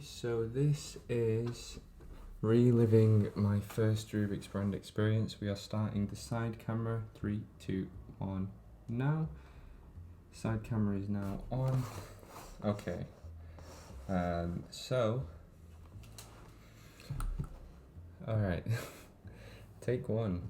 So this is reliving my first Rubik's brand experience. We are starting the side camera. 3, 2, 1, now. Side camera is now on. Okay. Alright. Take one.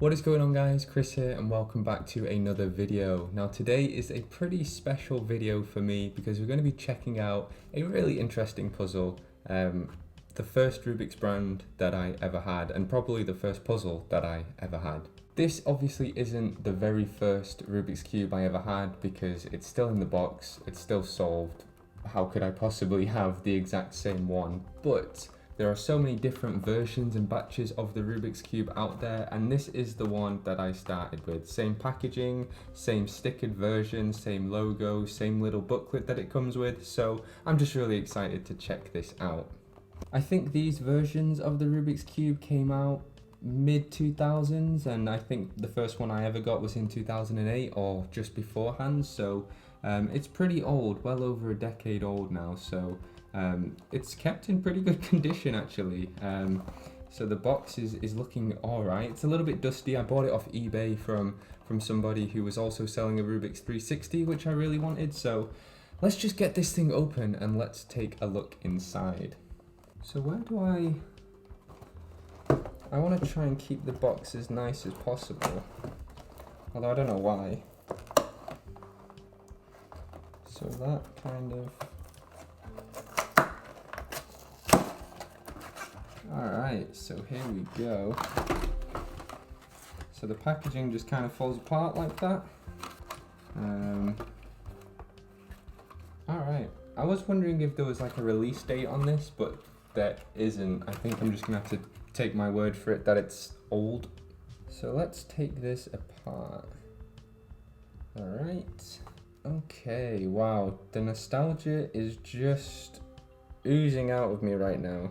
What is going on, guys? Chris here and welcome back to another video. Now today is a pretty special video for me because we're going to be checking out a really interesting puzzle. The first Rubik's brand that I ever had, and probably the first puzzle that I ever had. This obviously isn't the very first Rubik's Cube I ever had because it's still in the box, it's still solved. How could I possibly have the exact same one? But there are so many different versions and batches of the Rubik's Cube out there, and this is the one that I started with. Same packaging, same stickered version, same logo, same little booklet that it comes with, so I'm just really excited to check this out. I think these versions of the Rubik's Cube came out mid-2000s, and I think the first one I ever got was in 2008 or just beforehand, so it's pretty old, well over a decade old now, so it's kept in pretty good condition actually. So the box is looking alright. It's a little bit dusty. I bought it off eBay from somebody who was also selling a Rubik's 360, which I really wanted, so let's just get this thing open and let's take a look inside. So where do I want to try and keep the box as nice as possible, although I don't know why. So that kind of... Alright, so here we go. So the packaging just kind of falls apart like that. Alright, I was wondering if there was like a release date on this, but there isn't. I think I'm just gonna have to take my word for it that it's old. So let's take this apart. Alright. Okay, wow, the nostalgia is just oozing out of me right now.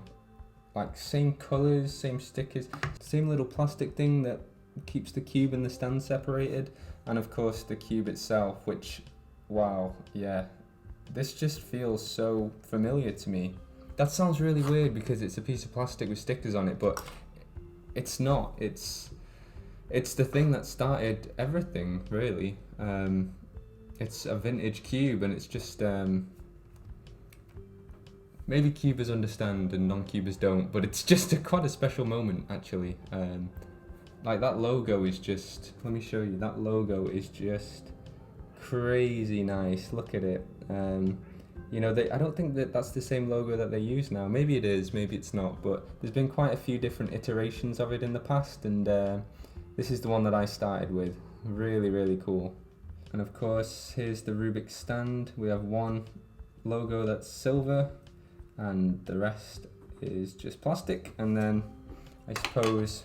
Like same colors, same stickers, same little plastic thing that keeps the cube and the stand separated, and of course the cube itself, which, wow, yeah, this just feels so familiar to me. That sounds really weird because it's a piece of plastic with stickers on it, but it's not. It's the thing that started everything, really. It's a vintage cube, and it's just maybe cubers understand and non-cubers don't, but it's just quite a special moment actually. Like that logo is just, let me show you, that logo is just crazy nice. Look at it. You know, I don't think that that's the same logo that they use now. Maybe it is, maybe it's not, but there's been quite a few different iterations of it in the past, and this is the one that I started with. Really, really cool. And of course, here's the Rubik stand. We have one logo that's silver, and the rest is just plastic. And then I suppose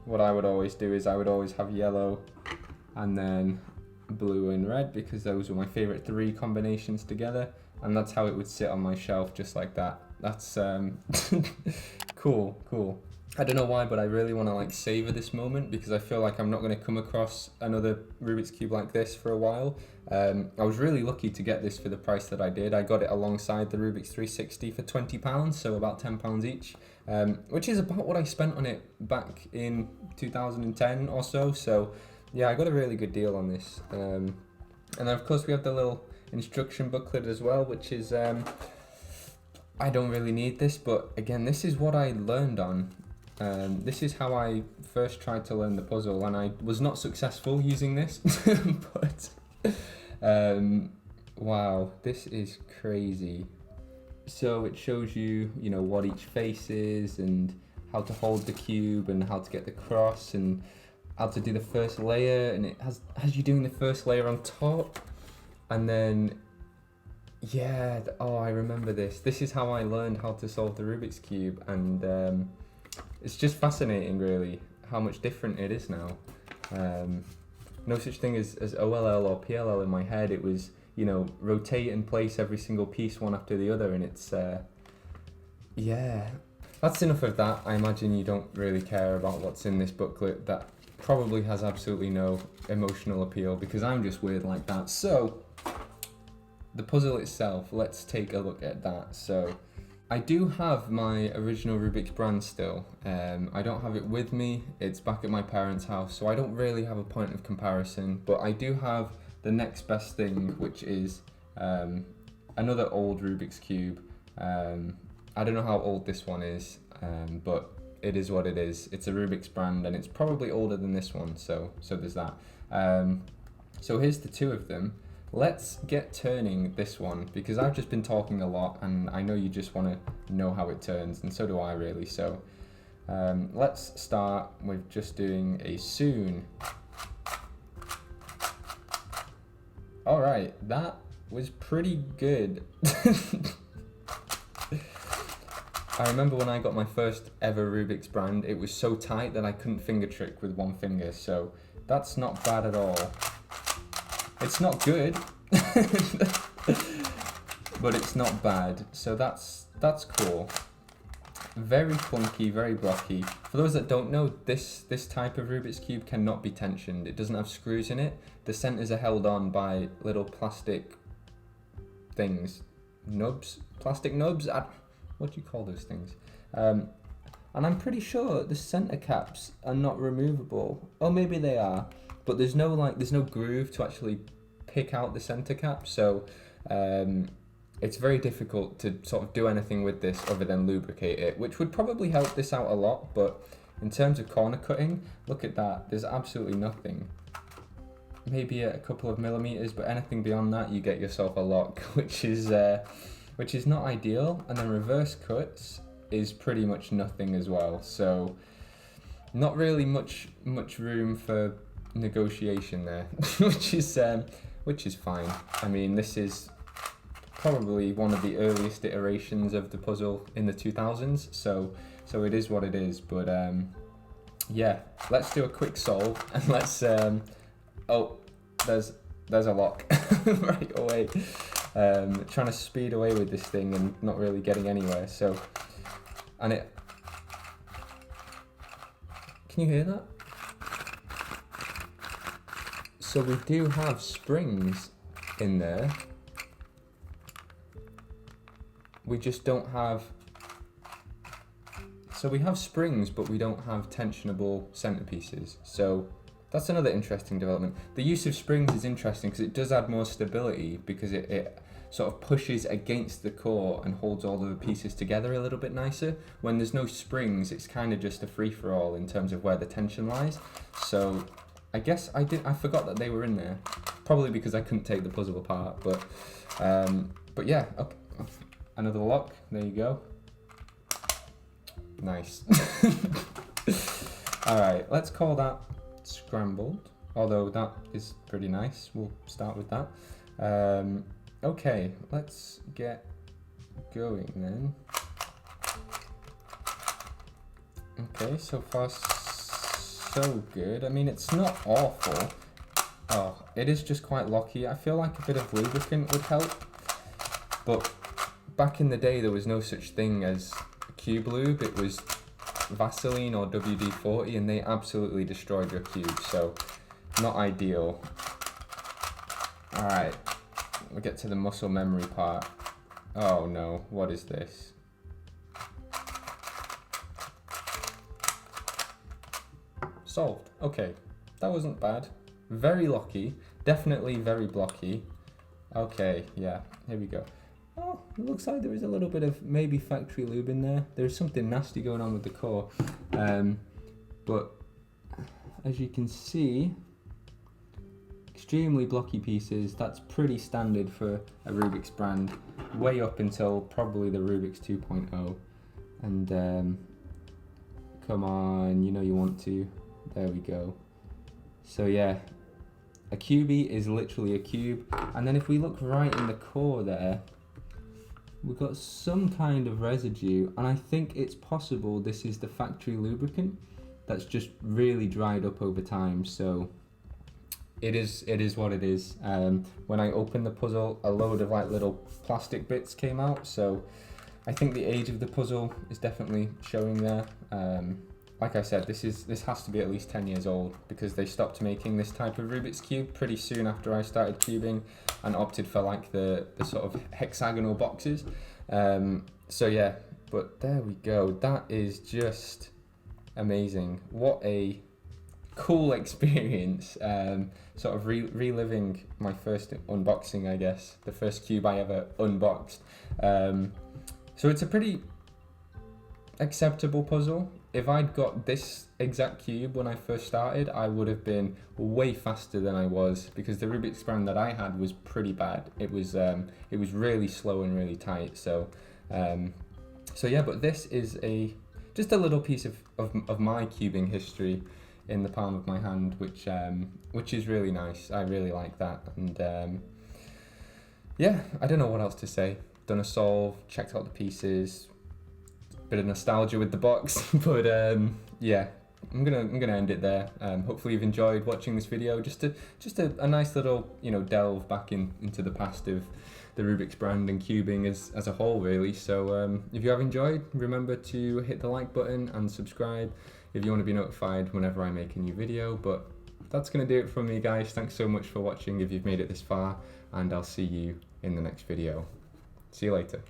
what I would always do is I would always have yellow and then blue and red, because those were my favorite three combinations together, and that's how it would sit on my shelf, just like that. That's cool. I don't know why, but I really want to like savor this moment because I feel like I'm not going to come across another Rubik's Cube like this for a while. I was really lucky to get this for the price that I did. I got it alongside the Rubik's 360 for £20, so about £10 each, which is about what I spent on it back in 2010 or so. So yeah, I got a really good deal on this. And then of course we have the little instruction booklet as well, which is, I don't really need this, but again, this is what I learned on. This is how I first tried to learn the puzzle, and I was not successful using this, but wow, this is crazy. So it shows you, you know, what each face is and how to hold the cube and how to get the cross and how to do the first layer, and it has you doing the first layer on top, and then yeah, oh, I remember this. This is how I learned how to solve the Rubik's Cube, and it's just fascinating really how much different it is now. No such thing as OLL or PLL in my head. It was, you know, rotate and place every single piece one after the other, and it's yeah. That's enough of that. I imagine you don't really care about what's in this booklet. That probably has absolutely no emotional appeal because I'm just weird like that. So the puzzle itself, let's take a look at that. So I do have my original Rubik's brand still. I don't have it with me, it's back at my parents' house, so I don't really have a point of comparison, but I do have the next best thing, which is another old Rubik's Cube. I don't know how old this one is, but it is what it is. It's a Rubik's brand and it's probably older than this one, so there's that. So here's the two of them. Let's get turning this one, because I've just been talking a lot and I know you just want to know how it turns, and so do I really. So let's start with just doing a soon. All right, that was pretty good. I remember when I got my first ever Rubik's brand, it was so tight that I couldn't finger trick with one finger, so that's not bad at all. It's not good, but it's not bad, so that's cool. Very clunky, very blocky. For those that don't know, this type of Rubik's Cube cannot be tensioned. It doesn't have screws in it. The centers are held on by little plastic things. Nubs? Plastic nubs? What do you call those things? And I'm pretty sure the center caps are not removable. Oh, maybe they are. But there's no groove to actually pick out the center cap, so it's very difficult to sort of do anything with this other than lubricate it, which would probably help this out a lot, but in terms of corner cutting, look at that, there's absolutely nothing. Maybe a couple of millimeters, but anything beyond that you get yourself a lock, which is not ideal. And then reverse cuts is pretty much nothing as well, so not really much room for negotiation there, which is fine. I mean, this is probably one of the earliest iterations of the puzzle in the 2000s, so it is what it is. But yeah, let's do a quick solve and let's oh, there's a lock right away. Trying to speed away with this thing and not really getting anywhere, so, and it, can you hear that? So we do have springs in there. We just don't have, so we have springs, but we don't have tensionable centerpieces. So that's another interesting development. The use of springs is interesting because it does add more stability, because it sort of pushes against the core and holds all of the pieces together a little bit nicer. When there's no springs, it's kind of just a free-for-all in terms of where the tension lies. So I guess I forgot that they were in there, probably because I couldn't take the puzzle apart, but yeah, okay. Another lock, there you go. Nice. All right, let's call that scrambled, although that is pretty nice. We'll start with that. Okay, let's get going then. Okay, so far so good. I mean, it's not awful. Oh, it is just quite locky. I feel like a bit of lubricant would help, but back in the day there was no such thing as cube lube. It was Vaseline or WD-40 and they absolutely destroyed your cube, so not ideal. Alright, we'll get to the muscle memory part. Oh no, what is this? Solved. Okay, that wasn't bad. Very locky, definitely very blocky. Okay, yeah, here we go. Oh, it looks like there is a little bit of maybe factory lube in there. There's something nasty going on with the core. But as you can see, extremely blocky pieces. That's pretty standard for a Rubik's brand, way up until probably the Rubik's 2.0. And come on, you know you want to. There we go. So yeah, a cubie is literally a cube. And then if we look right in the core there, we've got some kind of residue, and I think it's possible this is the factory lubricant that's just really dried up over time. So it is what it is. When I opened the puzzle, a load of like little plastic bits came out, so I think the age of the puzzle is definitely showing there. Like I said, this has to be at least 10 years old, because they stopped making this type of Rubik's Cube pretty soon after I started cubing and opted for like the sort of hexagonal boxes. So yeah, but there we go. That is just amazing. What a cool experience. Sort of reliving my first unboxing, I guess, the first cube I ever unboxed. So it's a pretty acceptable puzzle. If I'd got this exact cube when I first started, I would have been way faster than I was, because the Rubik's brand that I had was pretty bad. It was really slow and really tight. So yeah, but this is just a little piece of my cubing history in the palm of my hand, which is really nice. I really like that. And yeah, I don't know what else to say. Done a solve, checked out the pieces, bit of nostalgia with the box, but yeah, I'm gonna end it there. Hopefully you've enjoyed watching this video. Just a nice little, delve back into the past of the Rubik's brand and cubing as a whole, really. So if you have enjoyed, remember to hit the like button and subscribe if you want to be notified whenever I make a new video. But that's gonna do it from me, guys. Thanks so much for watching if you've made it this far, and I'll see you in the next video. See you later.